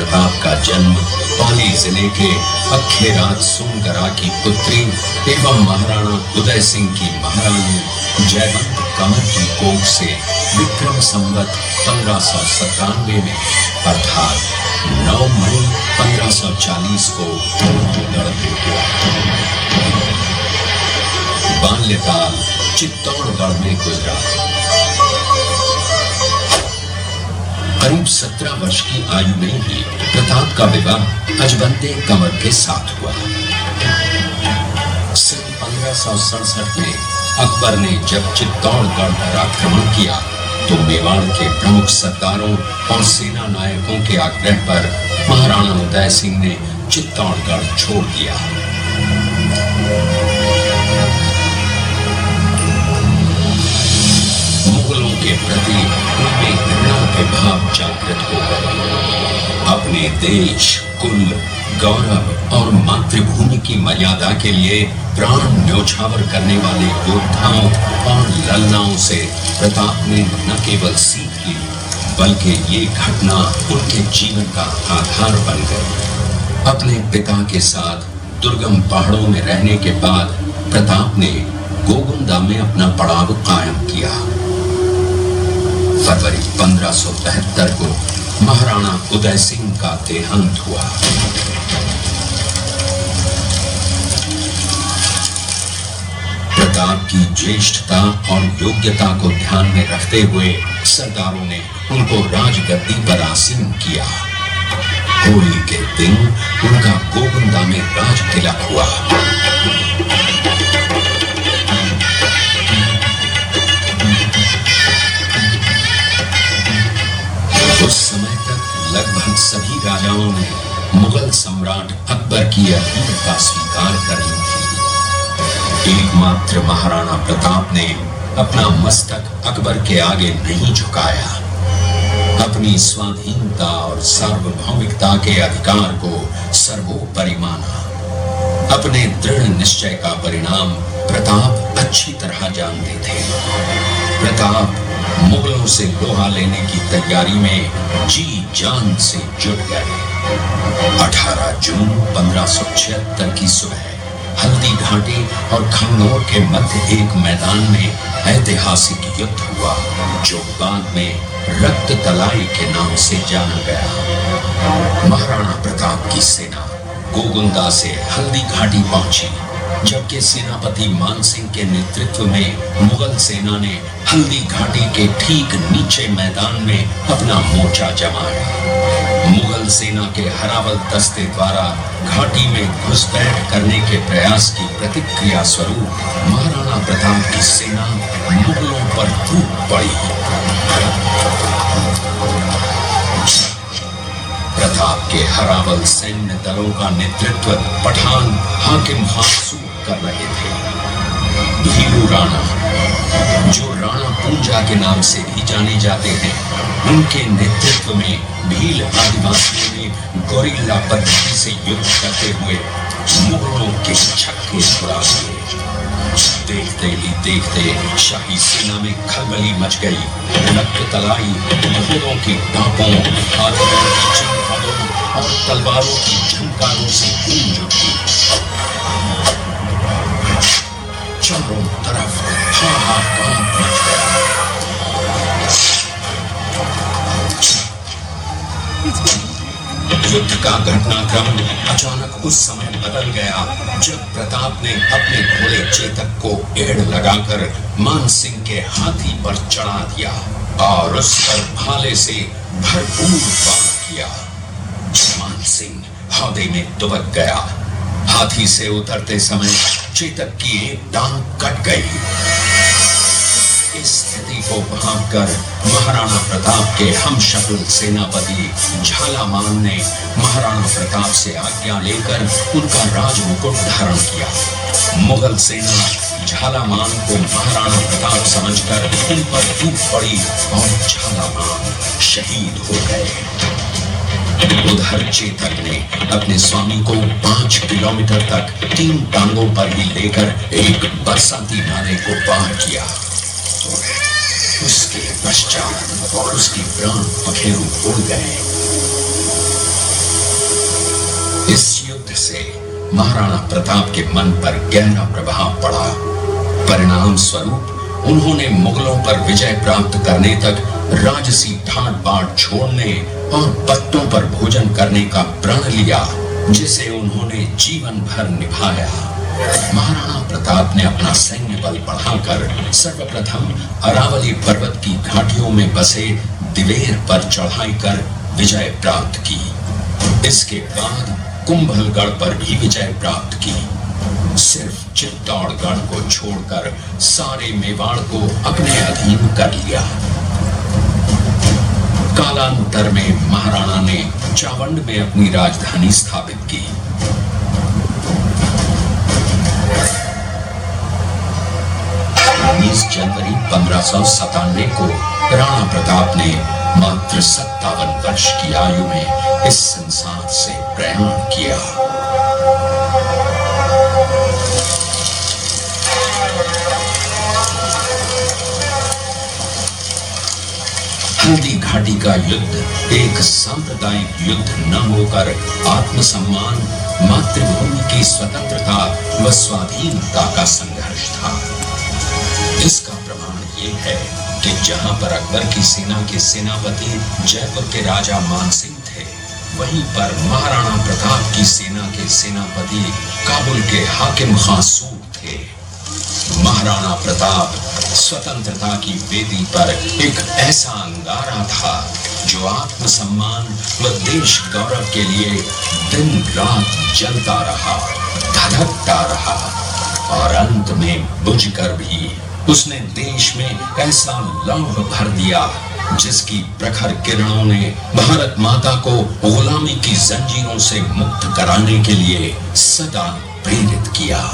प्रताप का जन्म पाली जिले के अखेराज सोनगरा की पुत्री एवं महाराणा उदय सिंह की महारानी जयवंत कमर की कोख से विक्रम संवत 1597 में अर्थात 9 मई 1540 को बाल्यकाल चित्तौड़गढ़ में गुजरा। करीब 17 वर्ष की आयु में ही प्रताप का विवाह अजबंदे कंवर के साथ हुआ। सन 1567 में अकबर ने जब चित्तौड़गढ़ पर आक्रमण किया तो मेवाड़ के प्रमुख सरदारों और सेना नायकों के आग्रह पर महाराणा उदय सिंह ने चित्तौड़गढ़ छोड़ दिया। मुगलों के प्रति उनमें घृणा के भाव जागृत हो गए। अपने देश, कुल, गौरव और मातृभूमि की मर्यादा के लिए प्राण न्योछावर करने वाले योद्धाओं और ललनाओं से प्रताप ने न केवल सीख ली बल्कि ये घटना उनके जीवन का आधार बन गई। अपने पिता के साथ दुर्गम पहाड़ों में रहने के बाद प्रताप ने गोगुंदा में अपना पड़ाव कायम किया। फरवरी 1573 को महाराणा उदय सिंह का देहांत हुआ। प्रताप की ज्येष्ठता और योग्यता को ध्यान में रखते हुए सरदारों ने उनको राजगद्दी पर आसीन किया। होली के दिन उनका गोगुंदा में राज तिलक हुआ। उस समय तक लगभग सभी राजाओं ने मुगल सम्राट अकबर की अधीनता स्वीकार कर ली थी। एकमात्र महाराणा प्रताप ने अपना मस्तक अकबर के आगे नहीं झुकाया। अपनी स्वाधीनता और सार्वभौमिकता के अधिकार को सर्वोपरि माना। अपने दृढ़ निश्चय का परिणाम प्रताप अच्छी तरह जानते थे। प्रताप मुगलों से लोहा लेने की तैयारी में जी जान से जुट गए। 18 जून 1576 की सुबह हल्दी घाटी और खंगोर के मध्य एक मैदान में ऐतिहासिक युद्ध हुआ जो बाद में रक्त तलाई के नाम से जाना गया। महाराणा प्रताप की सेना गोगुंदा से हल्दी घाटी पहुंची, जबकि सेनापति मानसिंह के नेतृत्व में मुगल सेना ने हल्दी घाटी के ठीक नीचे मैदान में अपना मोर्चा जमाया। मुगल सेना के हरावल दस्ते द्वारा घाटी में घुसपैठ करने के प्रयास की प्रतिक्रिया स्वरूप महाराणा प्रताप की सेना मुगलों पर टूट पड़ी। प्रताप के हरावल सैन्य दलों का नेतृत्व पठान हाकिम हासूर कर रहे थे। भीलू राणा, जो राणा पूंजा के नाम से भी जाने जाते हैं, उनके नेतृत्व में भील आदिवासियों ने गोरिल्ला पद्धति से युद्ध करते हुए मुगलों के छक्के छुड़ा दिए। देखते ही देखते शाही सेना में खलबली मच गई। रक्त तलाई घोड़ों की टापों, हाथियों की चमगादड़ों और तलवारों की झंकारों से गूंज उठी। चारों तरफ हाहाकार मच गया। युद्ध का घटनाक्रम अचानक उस समय बदल गया जब प्रताप ने अपने घोड़े चेतक को एड़ लगाकर मानसिंह के हाथी पर चढ़ा दिया और उस पर भाले से भरपूर वार किया। मानसिंह हौदे में दुबक गया। हाथी से उतरते समय चेतक की एक टांग कट गई। इस स्थिति को भांपकर महाराणा प्रताप के हमशक्ल सेनापति झालामान ने महाराणा प्रताप से आज्ञा लेकर उनका राजमुकुट धारण किया। मुगल सेना झालामान को महाराणा प्रताप समझकर उन पर टूट पड़ी और झालामान शहीद हो गए। उधर चेतक ने अपने स्वामी को 5 किलोमीटर तक 3 टांगों पर ही लेकर एक बरसाती नाले को पार किया। उसके पश्चात उसकी प्राण पखेरु उड़ गए। महाराणा प्रताप के मन पर गहरा प्रभाव पड़ा। परिणाम स्वरूप उन्होंने मुगलों पर विजय प्राप्त करने तक राजसी ठाट बाट छोड़ने और पत्तों पर भोजन करने का प्रण लिया, जिसे उन्होंने जीवन भर निभाया। महाराणा प्रताप ने अपना सैन्य बल बढ़ाकर सर्वप्रथम अरावली पर्वत की घाटियों में बसे दिवेर पर चढ़ाई कर विजय प्राप्त की। इसके बाद कुंभलगढ़ पर भी विजय प्राप्त की। सिर्फ चित्तौड़गढ़ को छोड़कर सारे मेवाड़ को अपने अधीन कर लिया। कालांतर में महाराणा ने चावंड में अपनी राजधानी स्थापित की। 19 जनवरी 1597 को राणा प्रताप ने मात्र 57 वर्ष की आयु में इस संसार से प्रयाण किया। हल्दी घाटी का युद्ध एक सांप्रदायिक युद्ध न होकर आत्मसम्मान, मातृभूमि की स्वतंत्रता व स्वाधीनता का संघर्ष था। इसका प्रमाण ये है कि जहां पर अकबर की सेना के सेनापति जयपुर के राजा मानसिंह थे, वहीं पर महाराणा प्रताप की सेना के सेनापति काबुल के हाकिम खां सूर थे। महाराणा प्रताप स्वतंत्रता की वेदी पर एक ऐसा अंगारा था जो आत्मसम्मान व देश गौरव के लिए दिन रात जलता रहा, धधकता रहा और अंत में बुझकर भी उसने देश में ऐसा लौह भर दिया जिसकी प्रखर किरणों ने भारत माता को गुलामी की जंजीरों से मुक्त कराने के लिए सदा प्रेरित किया।